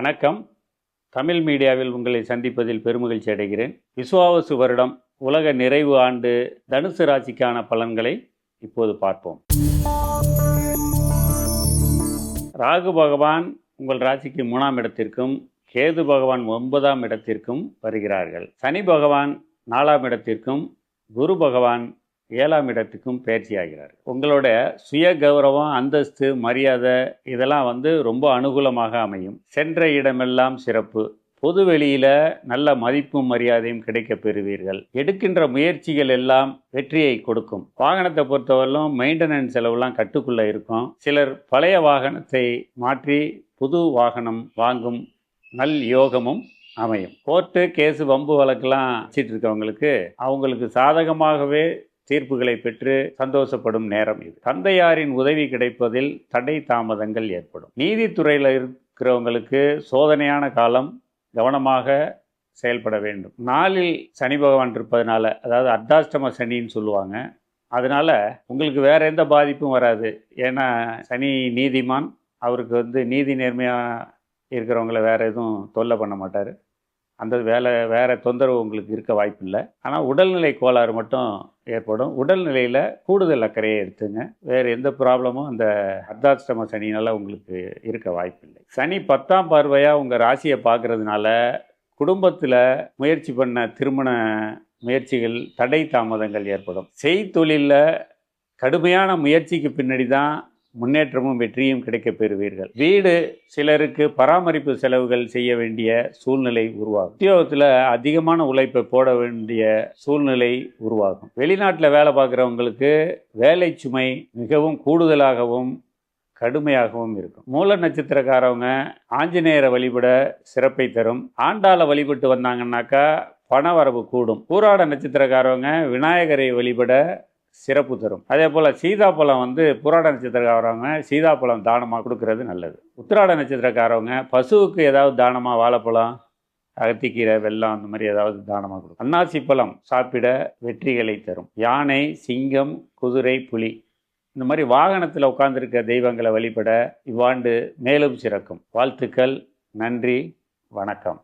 வணக்கம். தமிழ் மீடியாவில் உங்களை சந்திப்பதில் பெருமகிழ்ச்சி அடைகிறேன். விசுவாவசு வருடம் உலக நிறைவு ஆண்டு தனுசு ராசிக்கான பலன்களை இப்போது பார்ப்போம். ராகு பகவான் உங்கள் ராசிக்கு 3ஆம் இடத்திற்கும், கேது பகவான் 9ஆம் இடத்திற்கும் வருகிறார்கள். சனி பகவான் 4ஆம் இடத்திற்கும், குரு பகவான் 7ஆம் இடத்துக்கும் பயிற்சியாகிறார். உங்களோட சுய கௌரவம், அந்தஸ்து, மரியாதை இதெல்லாம் ரொம்ப அனுகூலமாக அமையும். சென்ற இடமெல்லாம் சிறப்பு. பொது வெளியில நல்ல மதிப்பும் மரியாதையும் கிடைக்க பெறுவீர்கள். எடுக்கின்ற முயற்சிகள் எல்லாம் வெற்றியை கொடுக்கும். வாகனத்தை பொறுத்தவரையிலும் மெயின்டெனன்ஸ் செலவுலாம் கட்டுக்குள்ள இருக்கும். சிலர் பழைய வாகனத்தை மாற்றி புது வாகனம் வாங்கும் நல் யோகமும் அமையும். கோர்ட்டு கேஸு வம்பு வழக்கெல்லாம் வச்சிட்டு இருக்கவங்களுக்கு அவங்களுக்கு சாதகமாகவே தீர்ப்புகளை பெற்று சந்தோஷப்படும் நேரம் இது. தந்தையாரின் உதவி கிடைப்பதில் தடை தாமதங்கள் ஏற்படும். நீதித்துறையில் இருக்கிறவங்களுக்கு சோதனையான காலம், கவனமாக செயல்பட வேண்டும். நாளில் சனி பகவான் இருப்பதனால, அதாவது அர்த்தாஷ்டம சனின்னு சொல்லுவாங்க, அதனால உங்களுக்கு வேற எந்த பாதிப்பும் வராது. ஏன்னா சனி நீதிமான், அவருக்கு நீதி நேர்மையாக இருக்கிறவங்கள வேற எதுவும் தொல்லை பண்ண மாட்டார். அந்த வேற தொந்தரவு உங்களுக்கு இருக்க வாய்ப்பில்லை. ஆனால் உடல்நிலை கோளாறு மட்டும் ஏற்படும். உடல்நிலையில் கூடுதல் அக்கறையை எடுத்துங்க. வேறு எந்த ப்ராப்ளமும் அந்த அர்த்தாஷ்டம சனினால் உங்களுக்கு இருக்க வாய்ப்பில்லை. சனி 10ஆம் பார்வையாக உங்கள் ராசியை பார்க்கறதுனால குடும்பத்தில் முயற்சி பண்ண திருமண முயற்சிகள் தடை தாமதங்கள் ஏற்படும். செய்தொழிலில் கடுமையான முயற்சிக்கு பின்னாடி தான் முன்னேற்றமும் வெற்றியும் கிடைக்க பெறுவீர்கள். வீடு சிலருக்கு பராமரிப்பு செலவுகள் செய்ய வேண்டிய சூழ்நிலை உருவாகும். உத்தியோகத்தில் அதிகமான உழைப்பை போட வேண்டிய சூழ்நிலை உருவாகும். வெளிநாட்டில் வேலை பார்க்குறவங்களுக்கு வேலை சுமை மிகவும் கூடுதலாகவும் கடுமையாகவும் இருக்கும். மூல நட்சத்திரக்காரவங்க ஆஞ்சநேயரை வழிபட சிறப்பை தரும். ஆண்டாளை வழிபட்டு வந்தாங்கன்னாக்கா பணவரவு கூடும். பூராட நட்சத்திரக்காரவங்க விநாயகரை வழிபட சிறப்பு தரும். அதே போல் சீதாப்பழம் புராட நட்சத்திரக்காரவங்க சீதாப்பழம் தானமாக கொடுக்கறது நல்லது. உத்திராட நட்சத்திரக்காரவங்க பசுவுக்கு ஏதாவது தானமாக வாழைப்பழம், அகத்திக்கீரை, வெல்லம் அந்த மாதிரி ஏதாவது தானமாக கொடுக்கும். அன்னாசி பழம் சாப்பிட வெற்றிகளை தரும். யானை, சிங்கம், குதிரை, புலி இந்த மாதிரி வாகனத்தில் உட்கார்ந்துருக்க தெய்வங்களை வழிபட இவ்வாண்டு மேலும் சிறக்கும். வாழ்த்துக்கள். நன்றி. வணக்கம்.